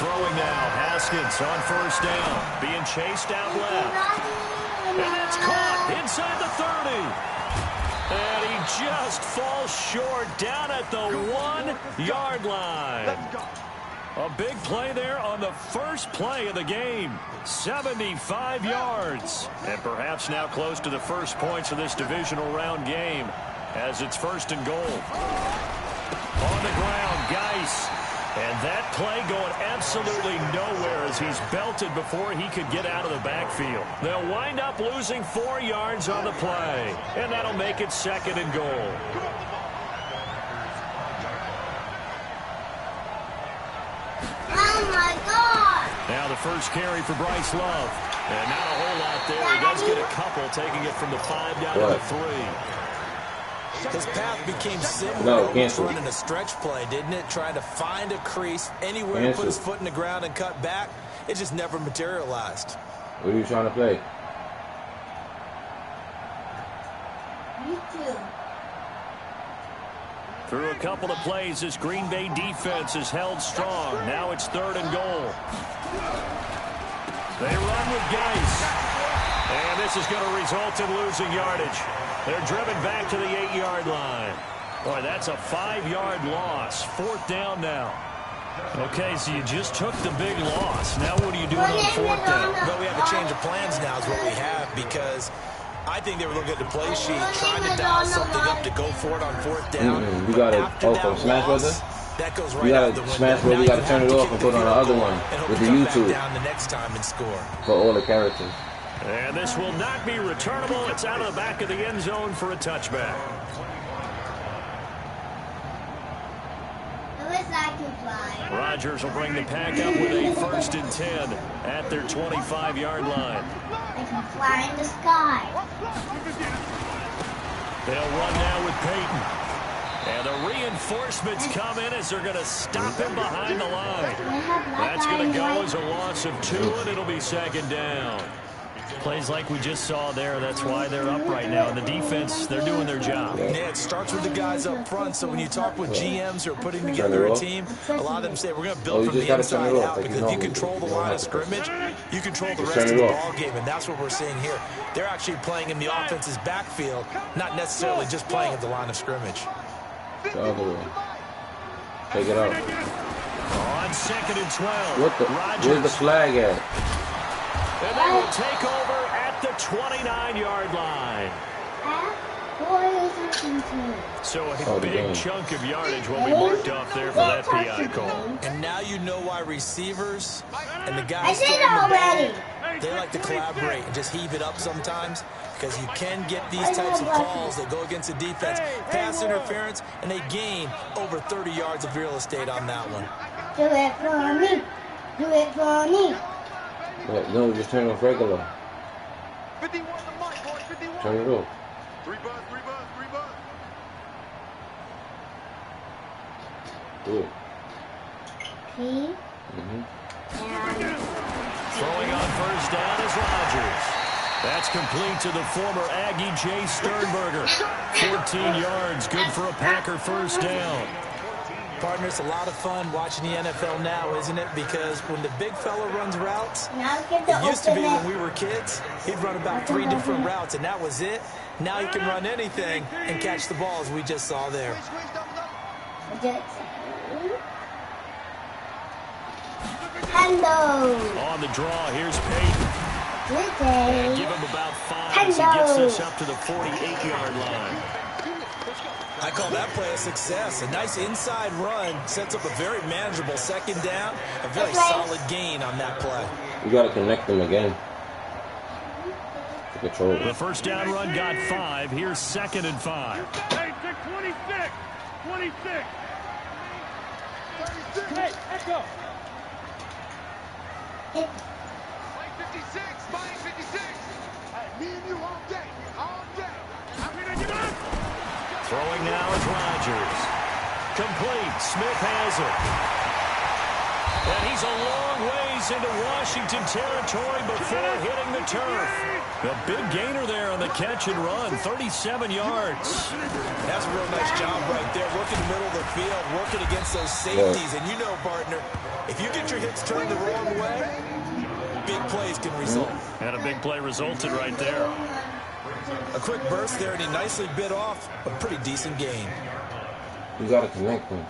throwing now. Haskins on first down. Being chased out left. And that's caught inside the 30. And he just falls short down at the 1-yard line. A big play there on the first play of the game. 75 yards. And perhaps now close to the first points of this divisional round game as it's 1st and goal. On the ground, Geis. And that play going absolutely nowhere as he's belted before he could get out of the backfield. They'll wind up losing 4 yards on the play. And that'll make it 2nd and goal. Oh, my God. Now the first carry for Bryce Love. And not a whole lot there. He does get a couple, taking it from the 5 down to the 3. His path became similar to running a stretch play, didn't it? Trying to find a crease anywhere to put his foot in the ground and cut back. It just never materialized. What are you trying to play? Me too. Through a couple of plays, this Green Bay defense is held strong. Now it's 3rd and goal. They run with Geis. And this is going to result in losing yardage. They're driven back to the 8-yard line. Boy, that's a 5-yard loss. 4th down now. Okay, so you just took the big loss. Now what are you doing on 4th down? But we have a change of plans now is what we have, because I think they were looking at the play sheet, trying to dial something up to go for it on 4th down. You got it from Smash Brothers? That goes right you got out the to window. Smash Brothers, you got to turn it off and put on the other one with the YouTube down the next time and score. for all the characters. And this will not be returnable. It's out of the back of the end zone for a touchback. I wish I could fly. Rodgers will bring the pack up with a 1st and 10 at their 25-yard line. I can fly in the sky. They'll run now with Peyton. And the reinforcements come in as they're going to stop him behind the line. That's going to go as a loss of 2, and it'll be 2nd down. Plays like we just saw there. That's why they're up right now. And the defense, they're doing their job. Yeah, it starts with the guys up front. So when you talk with GMs who are putting together a team, a lot of them say we're going to build from the inside out, because if you control the line of scrimmage, you control the rest of the ball game, and that's what we're seeing here. They're actually playing in the offense's backfield, not necessarily just playing at the line of scrimmage. The other way. Take it out. On 2nd and 12. What the? Where's the flag at? And they will take over at the 29-yard line. So a big chunk of yardage will be marked off there for that PI call. And now you know why receivers and the I guys did it already. they like to collaborate and just heave it up sometimes, because you can get these types of calls that go against the defense, pass interference, and they gain over 30 yards of real estate on that one. Do it for me. Do it for me. No, just turn it off regular. 51 the mic, boy, 51. Turn it off. 3 buzz, 3 buzz, 3 buzz. Do it. P. Throwing on first down is Rodgers. That's complete to the former Aggie Jay Sternberger. 14 yards, good for a Packer first down. Partner, it's a lot of fun watching the NFL now, isn't it? Because when the big fella runs routes, it used to be when we were kids, he'd run about 3 different routes, and that was it. Now he can run anything and catch the ball, as we just saw there. Hello. On the draw, here's Peyton. And give him about 5 as he gets this up to the 48-yard line. I call that play a success. A nice inside run sets up a very manageable 2nd down. A very solid gain on that play. You got to connect them again. To control it. The first down run got 5. Here's 2nd and 5. Hey, 26. 26. 36. Hey, let's go. Mike 56. Mike 56. Hey, me and you all day. All day. I'm going to give up. Throwing now is Rodgers. Complete. Smith has it. And he's a long ways into Washington territory before hitting the turf. A big gainer there on the catch and run, 37 yards. That's a real nice job right there, working in the middle of the field, working against those safeties. And you know, partner, if you get your hips turned the wrong way, big plays can result. And a big play resulted right there. A quick burst there, and he nicely bit off a pretty decent gain. You got to connect him.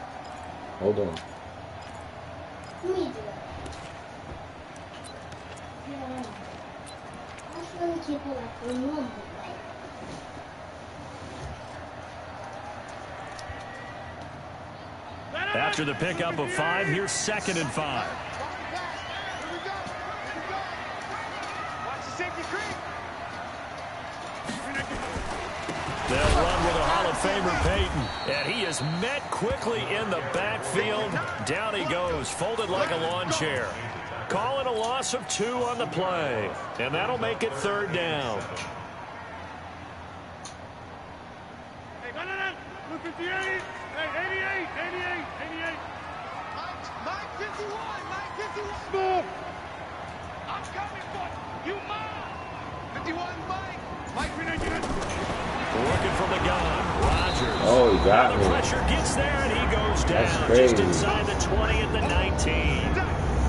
Hold on. After the pickup of 5, here's 2nd and 5. They'll run with a Hall of Famer, Peyton. And he is met quickly in the backfield. Down he goes, folded like a lawn chair. Calling a loss of 2 on the play. And that'll make it 3rd down. Hey, 58. Hey, 88. Mike 51. Move. I'm coming for you. Mike. 51, Mike 51. Working from the gun, Rodgers. Oh, he got me. The pressure gets there, and he goes down. That's crazy. Just inside the 20 at the 19.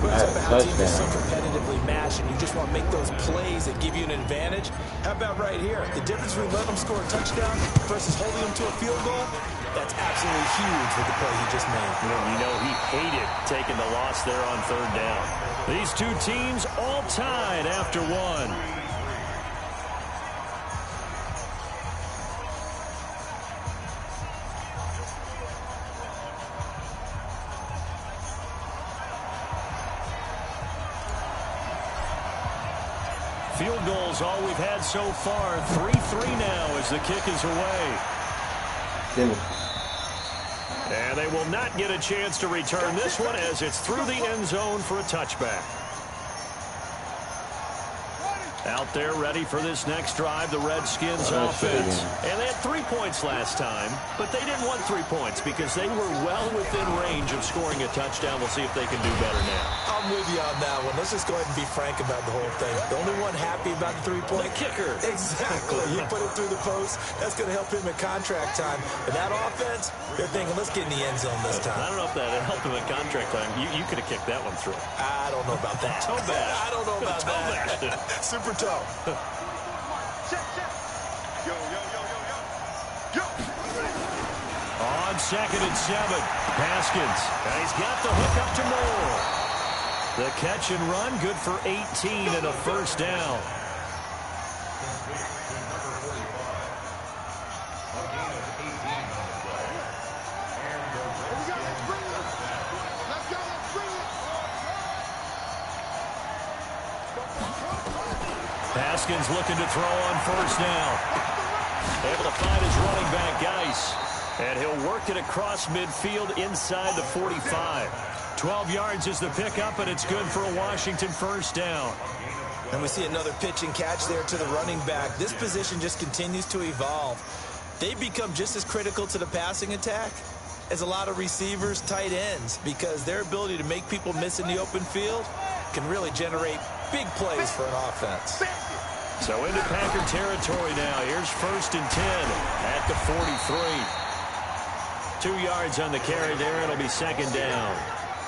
That's a team that's so competitively matched, and you just want to make those plays that give you an advantage. How about right here? The difference between letting them score a touchdown versus holding them to a field goal, that's absolutely huge with the play he just made. You know he hated taking the loss there on 3rd down. These two teams all tied after 1. Field goals all we've had so far. 3-3 now as the kick is away. And they will not get a chance to return this one as it's through the end zone for a touchback. Out there ready for this next drive, the Redskins offense. And they had 3 points last time, but they didn't want 3 points because they were well within range of scoring a touchdown. We'll see if they can do better now. I'm with you on that one. Let's just go ahead and be frank about the whole thing. The only one happy about the 3-point? The kicker. Exactly. He put it through the post. That's going to help him at contract time. But that offense, they're thinking, let's get in the end zone this time. I don't know if that helped him at contract time. You could have kicked that one through. I don't know about that. Toe bash. I don't know about that. Super toe. On 2nd and 7, Haskins. And he's got the hook up to Moore. The catch and run, good for 18 and a 1st down. Haskins looking to throw on 1st down. Able to find his running back, Geis. And he'll work it across midfield inside the 45. 12 yards is the pickup, and it's good for a Washington 1st down. And we see another pitch and catch there to the running back. This position just continues to evolve. They become just as critical to the passing attack as a lot of receivers, tight ends, because their ability to make people miss in the open field can really generate big plays for an offense. So into Packer territory now. Here's 1st and 10 at the 43. 2 yards on the carry there. It'll be 2nd down.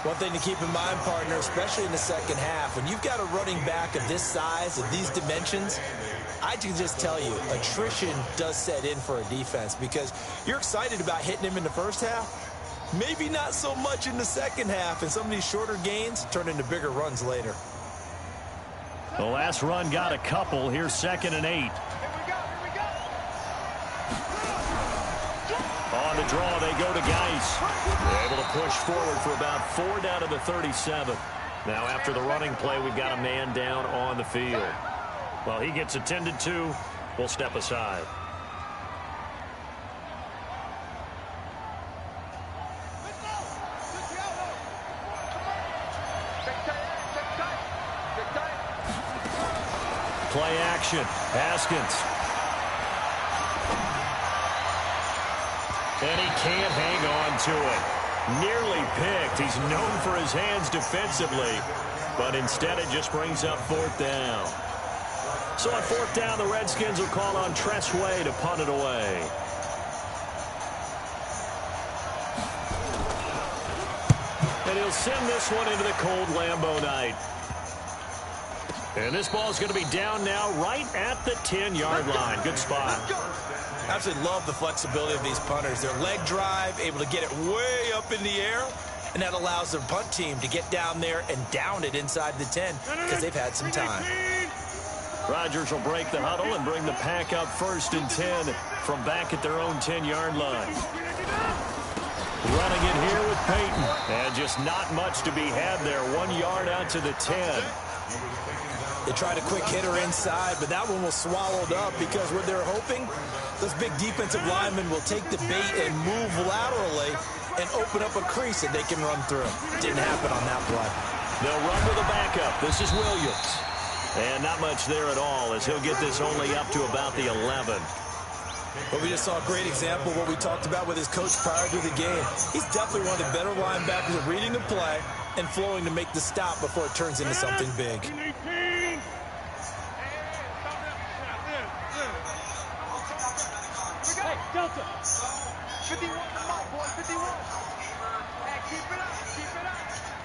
One thing to keep in mind, partner, especially in the second half, when you've got a running back of this size, of these dimensions, I can just tell you, attrition does set in for a defense because you're excited about hitting him in the first half. Maybe not so much in the second half, and some of these shorter gains turn into bigger runs later. The last run got a couple. Here's 2nd and 8. On the draw, they go to Geis. They're able to push forward for about 4 down to the 37. Now, after the running play, we've got a man down on the field. Well, he gets attended to. We'll step aside. Play action. Haskins. And he can't hang on to it. Nearly picked. He's known for his hands defensively. But instead it just brings up 4th down. So on 4th down, the Redskins will call on Tressway to punt it away. And he'll send this one into the cold Lambeau night. And this ball's going to be down now right at the 10-yard line. Good spot. I absolutely love the flexibility of these punters. Their leg drive, able to get it way up in the air, and that allows their punt team to get down there and down it inside the 10 because they've had some time. Rodgers will break the huddle and bring the pack up 1st and 10 from back at their own 10-yard line. Running it here with Peyton. And just not much to be had there. 1 yard out to the 10. They tried a quick hitter inside, but that one was swallowed up because what they're hoping, those big defensive linemen will take the bait and move laterally and open up a crease that they can run through. Didn't happen on that play. They'll run with a backup. This is Williams. And not much there at all as he'll get this only up to about the 11. But we just saw a great example of what we talked about with his coach prior to the game. He's definitely one of the better linebackers at reading the play and flowing to make the stop before it turns into something big. Delta. 51 to Mike, boy, 51. Hey, keep it up, keep it up.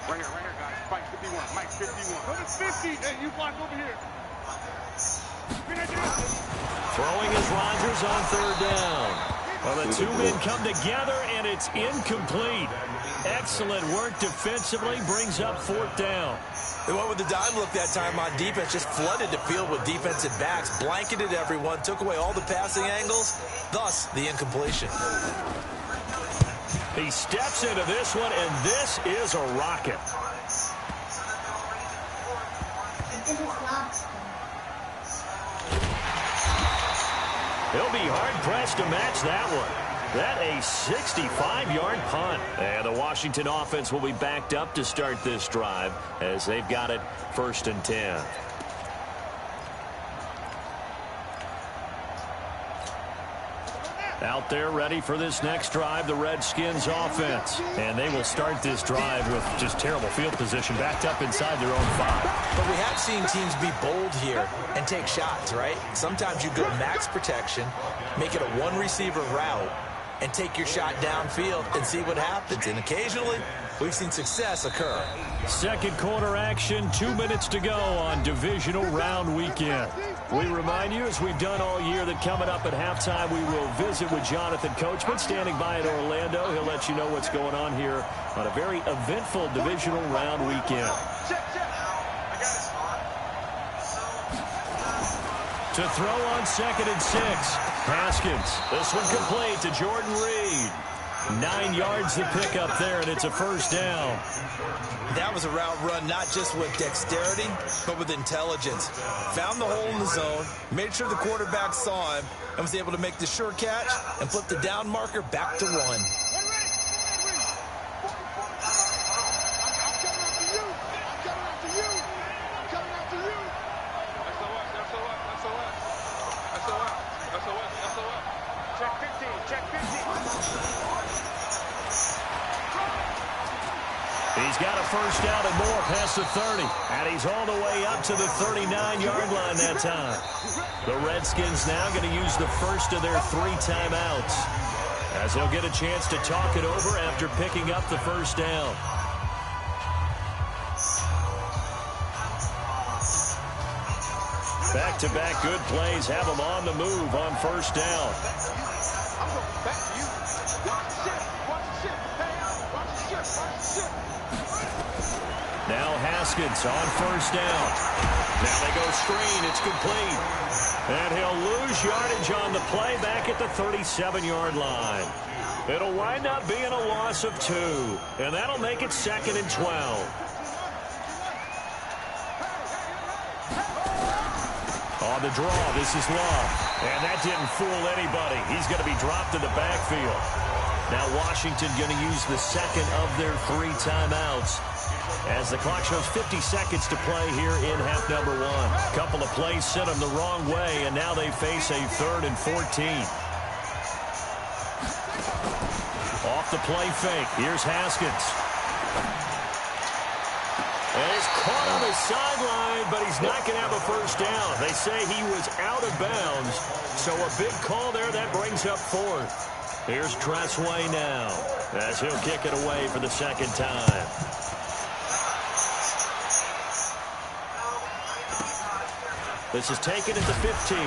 Right here, guys. Mike 51, Mike 51. Go to 50, and you block over here. Throwing is Rodgers on 3rd down. Well, the two men come together, and it's incomplete. Excellent work defensively, brings up 4th down. They went with the dime look that time on defense, just flooded the field with defensive backs, blanketed everyone, took away all the passing angles, thus the incompletion. He steps into this one, and this is a rocket. He'll be hard-pressed to match that one. That a 65-yard punt. And the Washington offense will be backed up to start this drive as they've got it 1st and 10. Out there ready for this next drive, the Redskins offense. And they will start this drive with just terrible field position, backed up inside their own 5. But we have seen teams be bold here and take shots, right? Sometimes you go max protection, make it a one-receiver route, and take your shot downfield and see what happens. And occasionally, we've seen success occur. Second quarter action, 2 minutes to go on divisional round weekend. We remind you, as we've done all year, that coming up at halftime, we will visit with Jonathan Coachman standing by in Orlando. He'll let you know what's going on here on a very eventful divisional round weekend. To throw on 2nd and 6. Haskins. This one complete to Jordan Reed. 9 yards to pick up there, and it's a 1st down. That was a route run not just with dexterity, but with intelligence. Found the hole in the zone, made sure the quarterback saw him, and was able to make the sure catch and flip the down marker back to 1. He's got a 1st down and more past the 30. And he's all the way up to the 39-yard line that time. The Redskins now going to use the first of their 3 timeouts, as they'll get a chance to talk it over after picking up the 1st down. Back-to-back good plays have them on the move on 1st down. Now Haskins on 1st down. Now they go screen. It's complete. And he'll lose yardage on the play back at the 37-yard line. It'll wind up being a loss of 2. And that'll make it 2nd and 12. On the draw, this is Love. And that didn't fool anybody. He's going to be dropped in the backfield. Now Washington going to use the second of their 3 timeouts, as the clock shows 50 seconds to play here in half number 1. A couple of plays sent them the wrong way, and now they face a 3rd and 14. Off the play fake. Here's Haskins. And he's caught on the sideline, but he's not going to have a 1st down. They say he was out of bounds, so a big call there that brings up 4th. Here's Tressway now, as he'll kick it away for the second time. This is taken at the 15.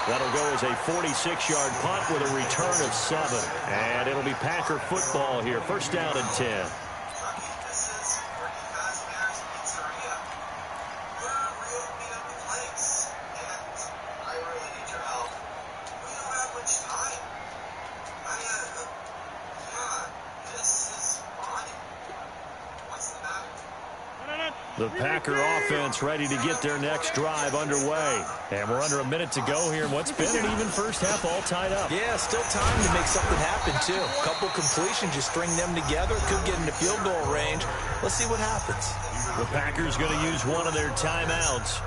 That'll go as a 46-yard punt with a return of 7. And it'll be Packer football here. First down and 10. The Packer offense ready to get their next drive underway. And we're under a minute to go here in what's been an even first half, all tied up. Yeah, still time to make something happen, too. A couple completions, you string them together, could get into field goal range. Let's see what happens. The Packers going to use one of their timeouts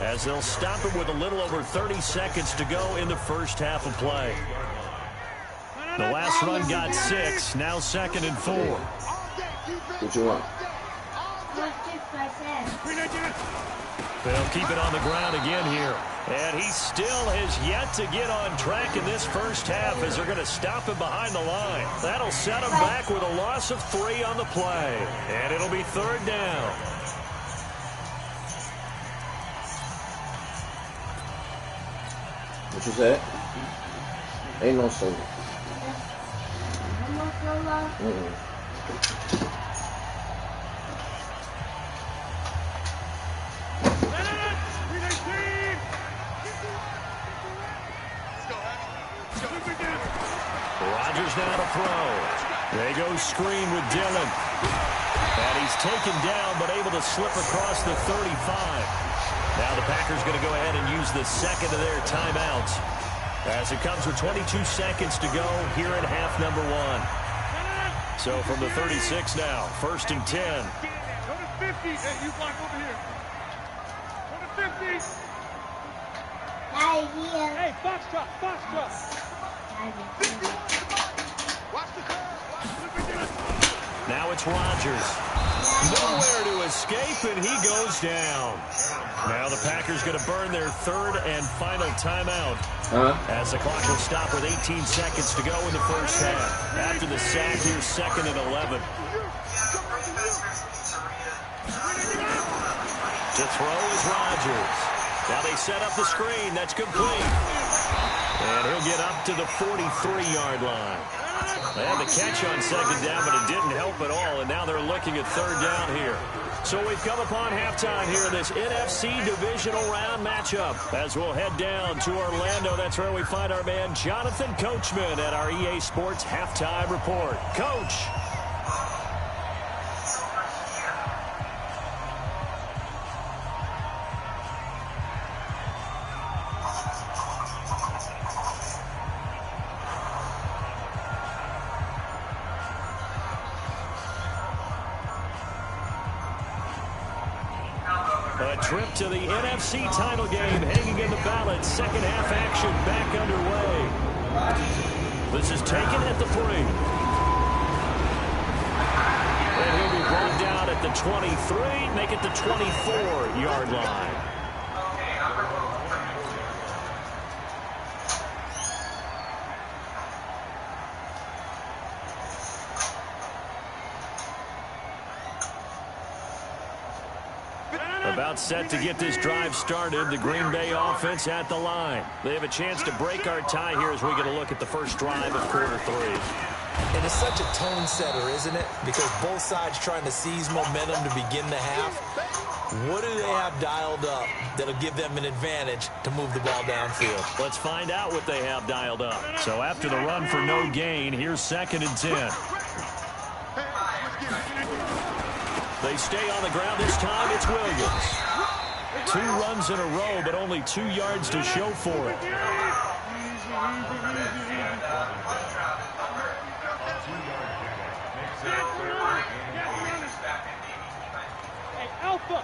as they'll stop it with a little over 30 seconds to go in the first half of play. The last run got 6, now 2nd and 4. What you want? They'll keep it on the ground again here. And he still has yet to get on track in this first half as they're going to stop him behind the line. That'll set him back with a loss of 3 on the play. And it'll be 3rd down. What you said? Ain't no solo. Rodgers now to throw. They go screen with Dillon. And he's taken down but able to slip across the 35. Now the Packers going to go ahead and use the second of their timeouts as it comes with 22 seconds to go here in half number 1. So from the 36 now, 1st and 10. Go to 50. Hey, you block over here. Go to 50. Hey, box truck, box truck. Watch the curve. Now it's Rodgers. Nowhere to escape, and he goes down. Now the Packers going to burn their 3rd and final timeout as the clock will stop with 18 seconds to go in the first half. After the sack, here's 2nd and 11. To throw is Rodgers. Now they set up the screen. That's complete. And he'll get up to the 43-yard line. They had the catch on 2nd down, but it didn't help at all, and now they're looking at 3rd down here. So we've come upon halftime here in this NFC divisional round matchup. As we'll head down to Orlando, that's where we find our man Jonathan Coachman at our EA Sports Halftime Report. Coach. A trip to the NFC title game hanging in the balance. Second half action back underway. This is taken at the 3. And he'll be brought down at the 23, make it the 24-yard line. About set to get this drive started. The Green Bay offense at the line. They have a chance to break our tie here as we get a look at the first drive of quarter 3. And it's such a tone setter, isn't it? Because both sides trying to seize momentum to begin the half. What do they have dialed up that'll give them an advantage to move the ball downfield? Let's find out what they have dialed up. So after the run for no gain, here's 2nd and 10. They stay on the ground this time. It's Williams. 2 runs in a row, but only 2 yards to show for it. Hey, Alpha.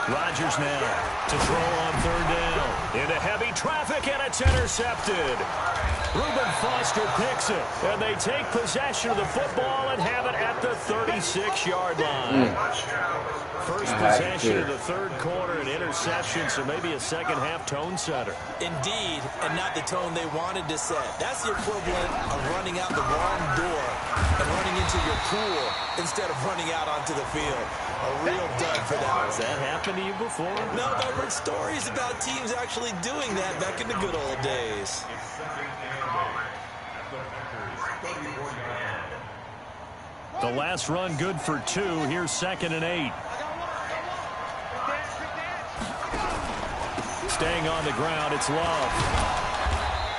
Rodgers now to throw on 3rd down. Into heavy traffic, and it's intercepted. Reuben Foster picks it, and they take possession of the football and have it at the 36-yard line. First possession of the third quarter, an interception, so maybe a second-half tone setter. Indeed, and not the tone they wanted to set. That's the equivalent of running out the wrong door and running into your pool instead of running out onto the field. A real dud for that one. Has that happened to you before? No, but I've heard stories about teams actually doing that back in the good old days. The last run good for 2. Here's 2nd and 8. Staying on the ground, it's Love.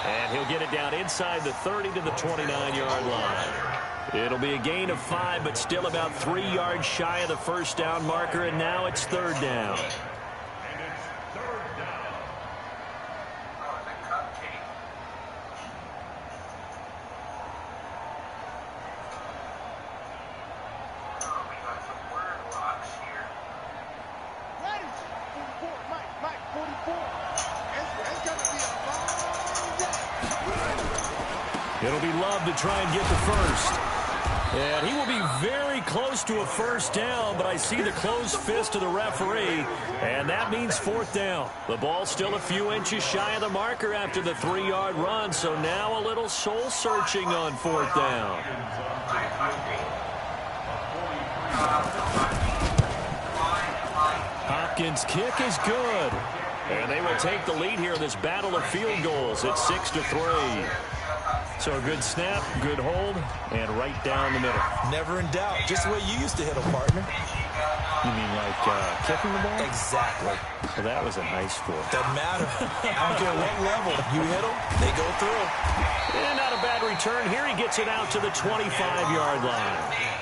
And he'll get it down inside the 30 to the 29-yard line. It'll be a gain of 5, but still about 3 yards shy of the first down marker, and now it's 3rd down. It'll be Love to try and get the first. And he will be very close to a first down, but I see the closed fist of the referee, and that means 4th down. The ball's still a few inches shy of the marker after the 3-yard run, so now a little soul-searching on 4th down. Hopkins' kick is good. And they will take the lead here in this battle of field goals at 6-3. So a good snap, good hold, and right down the middle. Never in doubt. Just the way you used to hit them, partner. You mean like kicking the ball? Exactly. So that was a nice score. Doesn't matter. I don't care what level. You hit them, they go through. And not a bad return. Here he gets it out to the 25-yard line.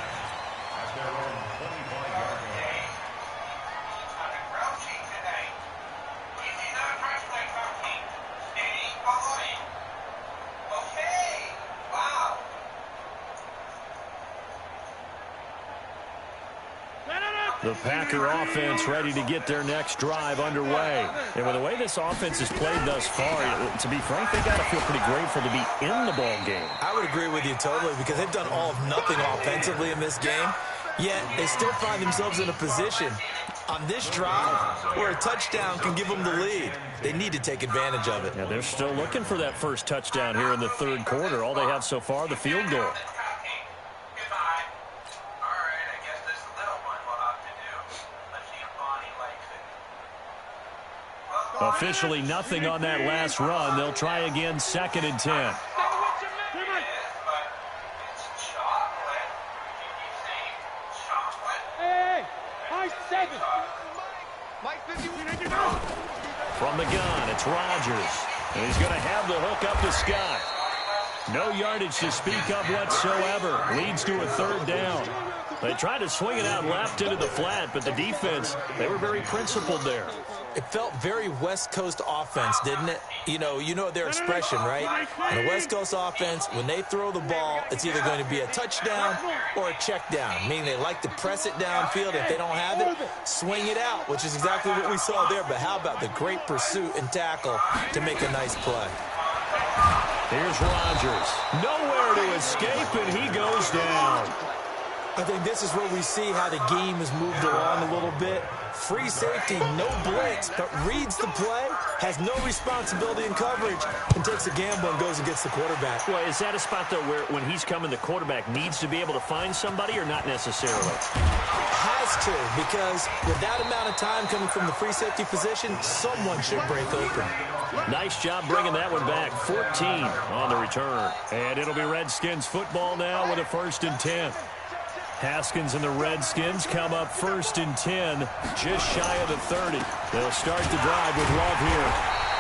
The Packer offense ready to get their next drive underway. And with the way this offense has played thus far, to be frank, they got to feel pretty grateful to be in the ball game. I would agree with you totally because they've done all of nothing offensively in this game, yet they still find themselves in a position on this drive where a touchdown can give them the lead. They need to take advantage of it. Yeah, they're still looking for that first touchdown here in the third quarter. All they have so far, the field goal. Officially nothing on that last run. They'll try again, 2nd and 10. From the gun, it's Rodgers. And he's going to have the hook up to Scott. No yardage to speak of whatsoever. Leads to a 3rd down. They tried to swing it out left into the flat, but the defense, they were very principled there. It felt very West Coast offense, didn't it? You know their expression, right? In a West Coast offense, when they throw the ball, it's either going to be a touchdown or a check down, meaning they like to press it downfield. If they don't have it, swing it out, which is exactly what we saw there. But how about the great pursuit and tackle to make a nice play? Here's Rodgers. Nowhere to escape, and he goes down. I think this is where we see how the game has moved along a little bit. Free safety, no blitz, but reads the play, has no responsibility in coverage, and takes a gamble and goes and gets the quarterback. Well, is that a spot, though, where when he's coming, the quarterback needs to be able to find somebody or not necessarily? Has to, because with that amount of time coming from the free safety position, someone should break open. Nice job bringing that one back. 14 on the return. And it'll be Redskins football now with a 1st and 10. Haskins and the Redskins come up 1st and 10, just shy of the 30. They'll start the drive with Love here.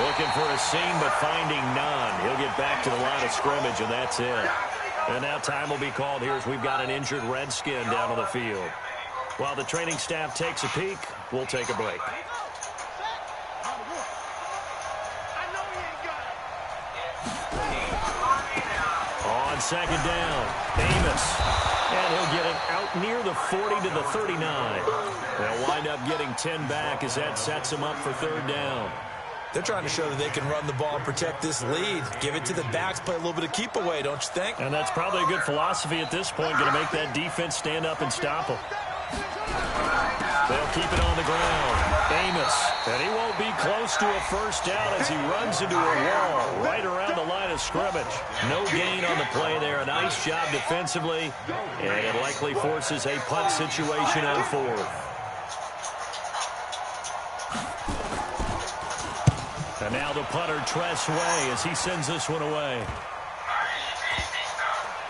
Looking for a seam, but finding none. He'll get back to the line of scrimmage, and that's it. And now time will be called here as we've got an injured Redskin down on the field. While the training staff takes a peek, we'll take a break. On 2nd down, Amos. And he'll get it out near the 40 to the 39. They'll wind up getting 10 back as that sets him up for 3rd down. They're trying to show that they can run the ball and protect this lead. Give it to the backs, play a little bit of keep away, don't you think? And that's probably a good philosophy at this point, going to make that defense stand up and stop them. They'll keep it on the ground. Amos, and he won't be close to a first down as he runs into a wall right around the line of scrimmage. No gain on the play there. A nice job defensively, and it likely forces a punt situation on fourth. And now the punter, Tress Way, as he sends this one away.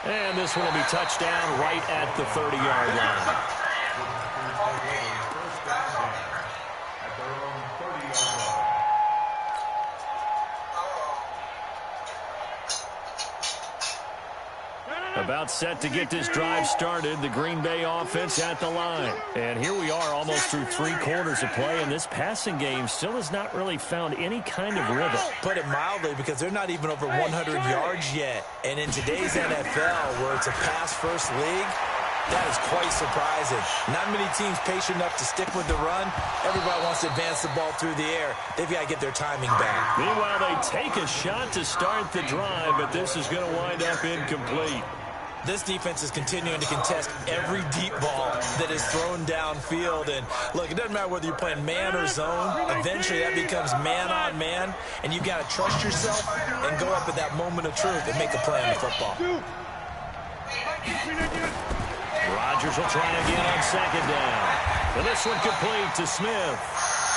And this one will be touchdown right at the 30-yard line. About set to get this drive started. The Green Bay offense at the line. And here we are almost through 3 quarters of play, and this passing game still has not really found any kind of rhythm. Put it mildly, because they're not even over 100 yards yet. And in today's NFL, where it's a pass-first league, that is quite surprising. Not many teams patient enough to stick with the run. Everybody wants to advance the ball through the air. They've got to get their timing back. Meanwhile, they take a shot to start the drive, but this is going to wind up incomplete. This defense is continuing to contest every deep ball that is thrown downfield. And, look, it doesn't matter whether you're playing man or zone. Eventually, that becomes man-on-man, and you've got to trust yourself and go up at that moment of truth and make a play on the football. Rodgers will try again on second down. And this one complete to Smith.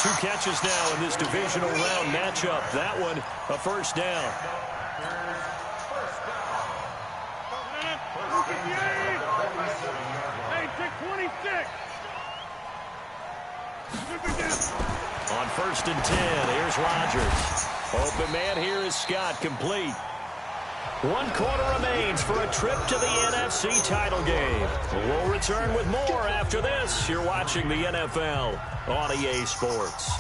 2 catches now in this divisional round matchup. That one, a first down. Hey, take 26. On first and 10, here's Rodgers. Open man here is Scott, complete. 1 quarter remains for a trip to the NFC title game. We'll return with more after this. You're watching the NFL on EA Sports.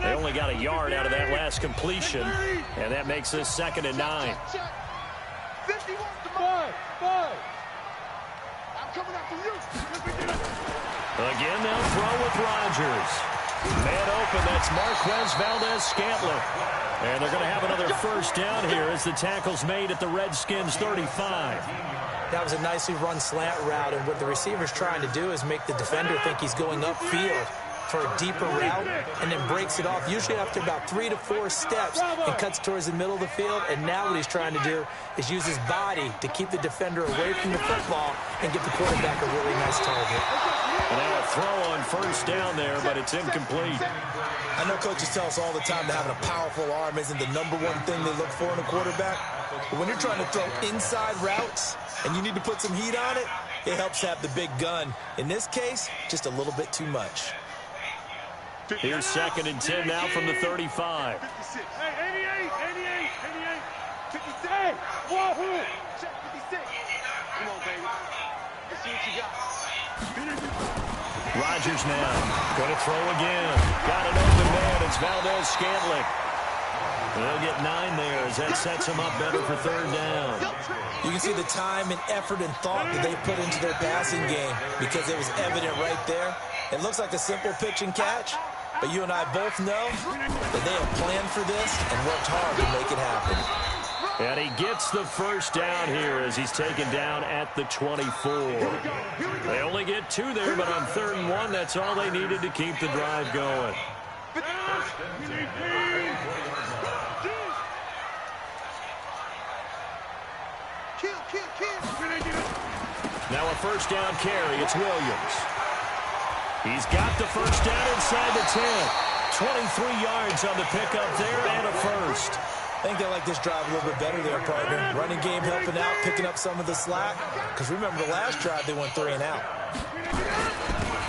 They only got a yard out of that last completion, and that makes this 2nd and 9. 51 to 5. I'm coming after you. Again, they'll throw with Rodgers. Man open, that's Marquez Valdez-Scantling. And they're going to have another first down here as the tackle's made at the Redskins' 35. That was a nicely run slant route, and what the receiver's trying to do is make the defender think he's going upfield for a deeper route, and then breaks it off, usually after about 3 to 4 steps, and cuts towards the middle of the field. And now what he's trying to do is use his body to keep the defender away from the football and get the quarterback a really nice target. And now a throw on first down there, but it's incomplete. I know coaches tell us all the time that having a powerful arm isn't the #1 thing they look for in a quarterback. But when you're trying to throw inside routes and you need to put some heat on it, it helps have the big gun. In this case, just a little bit too much. Here's 2nd and 10 now from the 35. 56. Hey, 88. 56. Wahoo! Check 56. Come on, baby. Let's see what you got. Rodgers now. Going to throw again. Got an open man. It's Valdez-Scantling. They'll get 9 there as that sets them up better for 3rd down. You can see the time and effort and thought that they put into their passing game, because it was evident right there. It looks like a simple pitch and catch, but you and I both know that they have planned for this and worked hard to make it happen. And he gets the first down here as he's taken down at the 24. They only get 2 there, but on 3rd and 1, that's all they needed to keep the drive going. Now a first down carry. It's Williams. He's got the first down inside the 10. 23 yards on the pickup there and a first. I think they like this drive a little bit better there, partner. Running game helping out, picking up some of the slack. Because remember, the last drive they went 3 and out.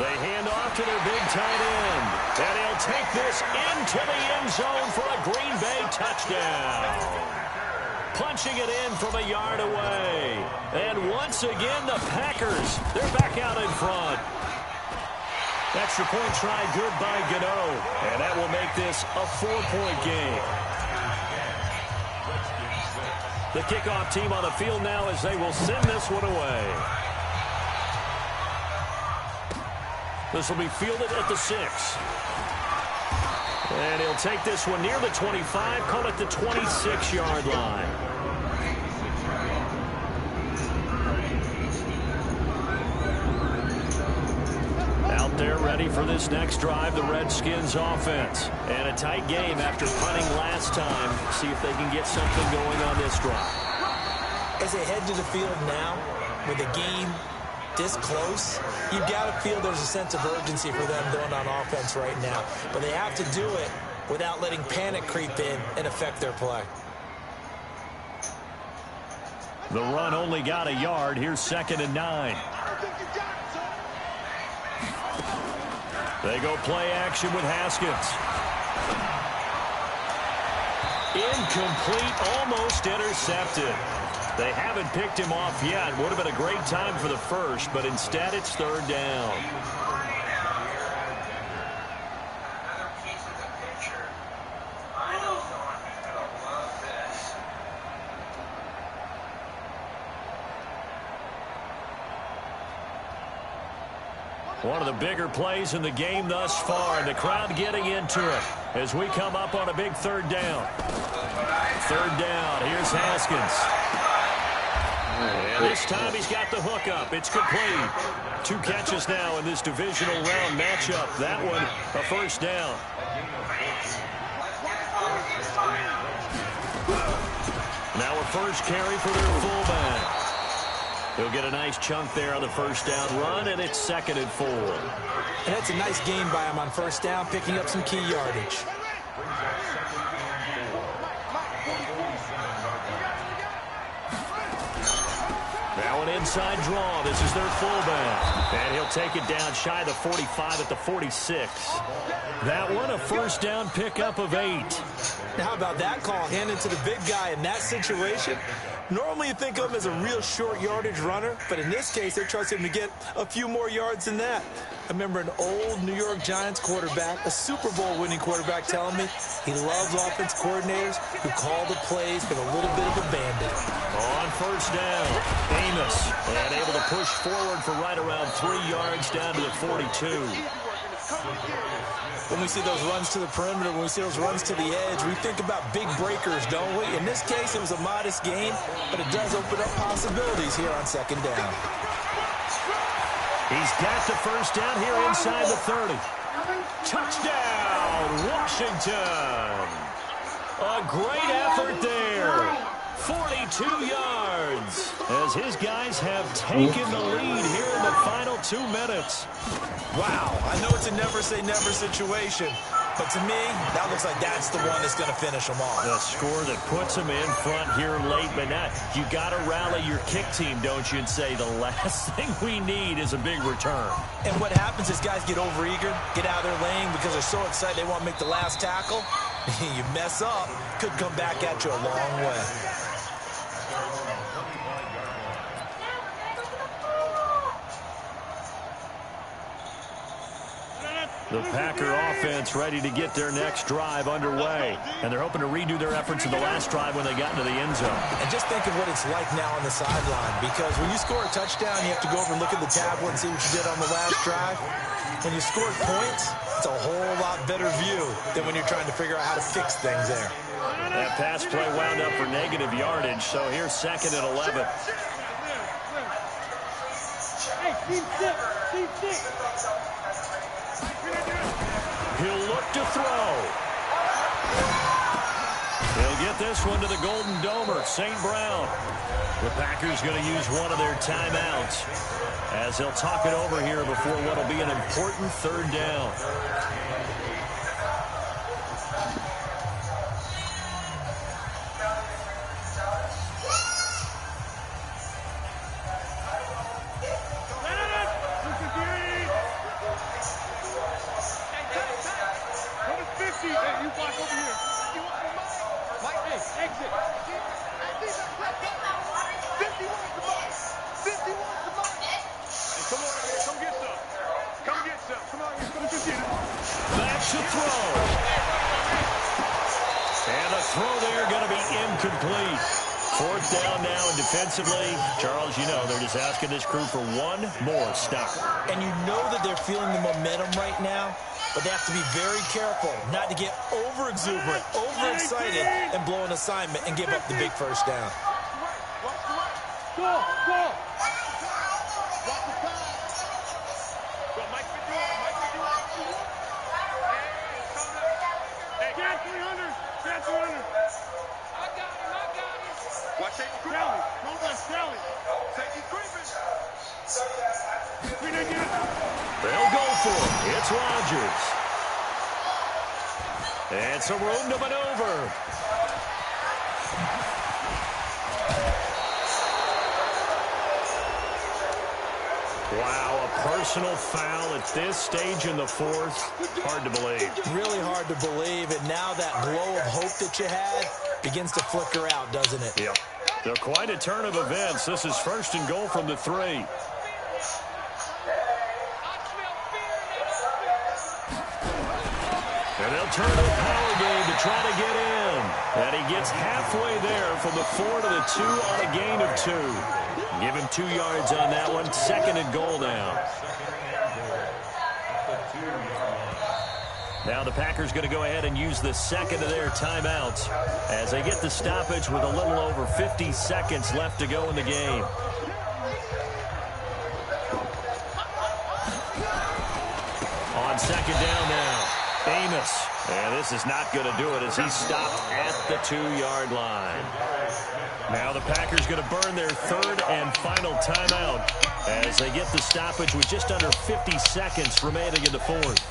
They hand off to their big tight end. And he'll take this into the end zone for a Green Bay touchdown. Punching it in from a yard away. And once again, the Packers, they're back out in front. Extra point try good by Gano. And that will make this a 4-point game. The kickoff team on the field now as they will send this one away. This will be fielded at the 6. And he'll take this one near the 25, call it the 26-yard line. Out there ready for this next drive, the Redskins offense. And a tight game after punting last time. See if they can get something going on this drive. As they head to the field now, with the game this close, you've got to feel there's a sense of urgency for them going on offense right now. But they have to do it without letting panic creep in and affect their play. The run only got a yard. Here's 2nd and 9. They go play action with Haskins. Incomplete, almost intercepted. They haven't picked him off yet. Would have been a great time for the first, but instead it's 3rd down. One of the bigger plays in the game thus far, and the crowd getting into it as we come up on a big 3rd down. 3rd down, here's Haskins. And this time he's got the hook up. It's complete. 2 catches now in this divisional round matchup. That one, a 1st down. Now a first carry for their fullback. He'll get a nice chunk there on the 1st down run, and it's 2nd and 4. And that's a nice gain by him on 1st down, picking up some key yardage. Now an inside draw. This is their fullback. And he'll take it down shy of the 45 at the 46. That one, a 1st down pickup of 8. Now, how about that call handed to the big guy in that situation? Normally you think of him as a real short yardage runner, but in this case they trust him to get a few more yards than that. I remember an old New York Giants quarterback, a Super Bowl winning quarterback, telling me he loves offense coordinators who call the plays with a little bit of abandon. On 1st down, Amos, and able to push forward for right around 3 yards down to the 42. When we see those runs to the perimeter, when we see those runs to the edge, we think about big breakers, don't we? In this case, it was a modest gain, but it does open up possibilities here on 2nd down. He's got the 1st down here inside the 30. Touchdown, Washington. A great effort there. 42 yards as his guys have taken the lead here in the final 2 minutes. Wow, I know it's a never-say-never situation, but to me, that looks like that's the one that's going to finish them off. The score that puts them in front here late, but now you got to rally your kick team, don't you, and say the last thing we need is a big return. And what happens is guys get overeager, get out of their lane because they're so excited they want to make the last tackle. You mess up, could come back at you a long way. The Packer offense ready to get their next drive underway. And they're hoping to redo their efforts in the last drive when they got into the end zone. And just think of what it's like now on the sideline. Because when you score a touchdown, you have to go over and look at the tablet and see what you did on the last drive. When you scored points, it's a whole lot better view than when you're trying to figure out how to fix things there. That pass play wound up for negative yardage. So here's 2nd and 11. Hey, team six. He'll look to throw. He'll get this one to the Golden Domer, St. Brown. The Packers going to use one of their timeouts as they'll talk it over here before what will be an important 3rd down. That's a throw. And the throw there going to be incomplete. 4th down now, and defensively, Charles, you know, they're just asking this crew for one more stop. And you know that they're feeling the momentum right now, but they have to be very careful not to get over-exuberant, over-excited, and blow an assignment and give up the big first down. They'll go for it. It's Rodgers. And some room to maneuver. Wow, a personal foul at this stage in the 4th. Hard to believe. Really hard to believe, and now that glow of hope that you had begins to flicker out, doesn't it? Yep. They're quite a turn of events. This is 1st and goal from the 3. And they'll turn to a power game to try to get in. And he gets halfway there from the 4 to the 2 on a gain of 2. Give him 2 yards on that one. 2nd and goal now. Now the Packers going to go ahead and use the 2nd of their timeouts as they get the stoppage with a little over 50 seconds left to go in the game. On 2nd down now, Amos. And this is not going to do it as he stopped at the 2-yard line. Now the Packers going to burn their 3rd and final timeout as they get the stoppage with just under 50 seconds remaining in the 4th.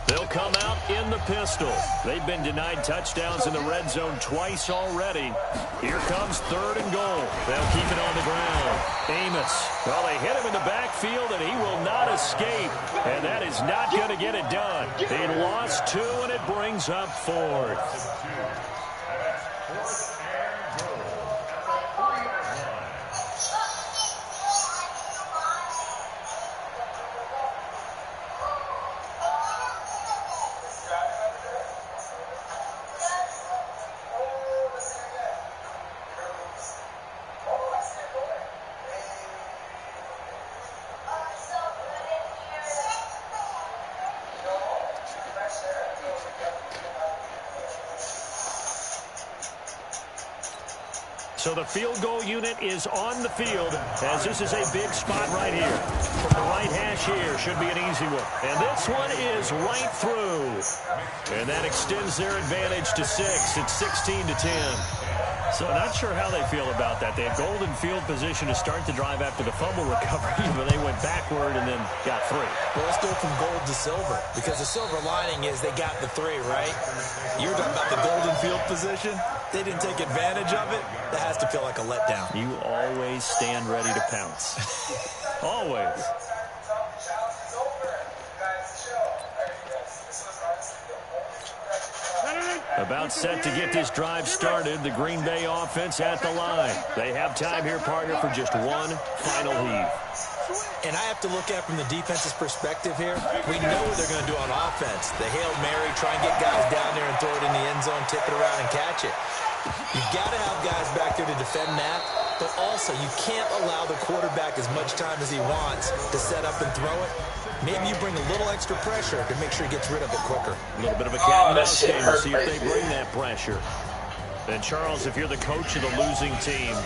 They'll come out in the pistol. They've been denied touchdowns in the red zone twice already. Here comes 3rd and goal. They'll keep it on the ground. Amos. Well, they hit him in the backfield, and he will not escape. And that is not going to get it done. He lost 2, and it brings up 4th. So the field goal unit is on the field as this is a big spot right here. From the right hash here should be an easy one. And this one is right through. And that extends their advantage to 6. It's 16-10. So not sure how they feel about that. They had golden field position to start the drive after the fumble recovery, but they went backward and then got 3. Well, let's go from gold to silver, because the silver lining is they got the 3, right? You were talking about the golden field position. They didn't take advantage of it. That has to feel like a letdown. You always stand ready to pounce. Always. About set to get this drive started. The Green Bay offense at the line. They have time here, partner, for just one final heave. And I have to look at it from the defense's perspective here. We know what they're going to do on offense. The Hail Mary, try and get guys down there and throw it in the end zone, tip it around and catch it. You've got to have guys back there to defend that, but also you can't allow the quarterback as much time as he wants to set up and throw it. Maybe you bring a little extra pressure to make sure he gets rid of it quicker. A little bit of a cat and mouse game to see if they bring that pressure. And Charles, if you're the coach of the losing team,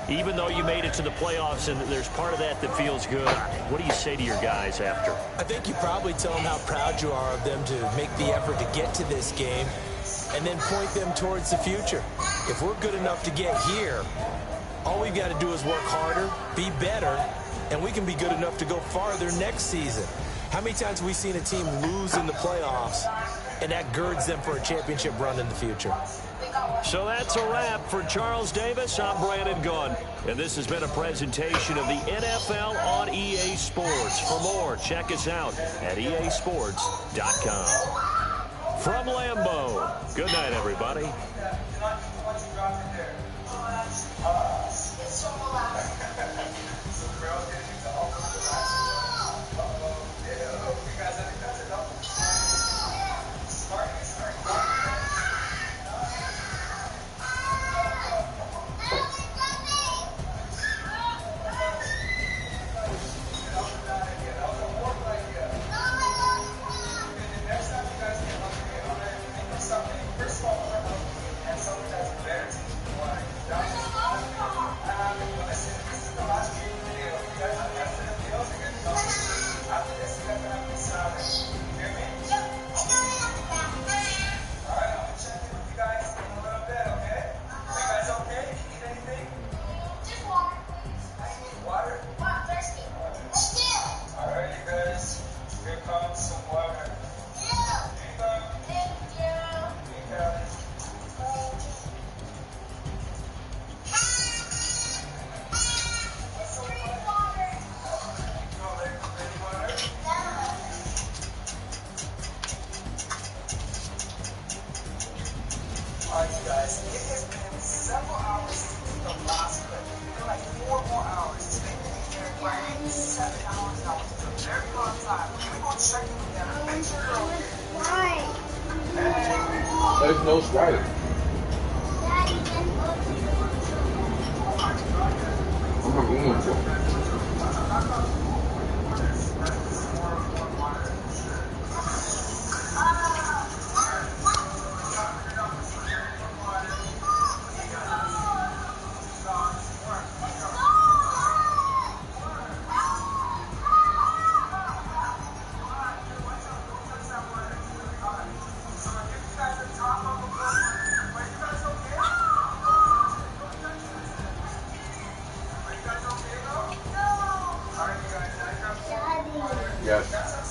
even though you made it to the playoffs and there's part of that that feels good, what do you say to your guys after? I think you probably tell them how proud you are of them to make the effort to get to this game and then point them towards the future. If we're good enough to get here, all we've got to do is work harder, be better, and we can be good enough to go farther next season. How many times have we seen a team lose in the playoffs, and that girds them for a championship run in the future? So that's a wrap for Charles Davis. I'm Brandon Gunn, and this has been a presentation of the NFL on EA Sports. For more, check us out at easports.com. From Lambeau, good night, everybody. Alright, you guys, it has been several hours since the last clip. Feel like 4 more hours. It's been here for 7 hours now. It's been a very long time. We're going to check in with them. Make sure they're okay. Why? There's no strike. Daddy, just go to the I'm not going to. Daddy. Yes.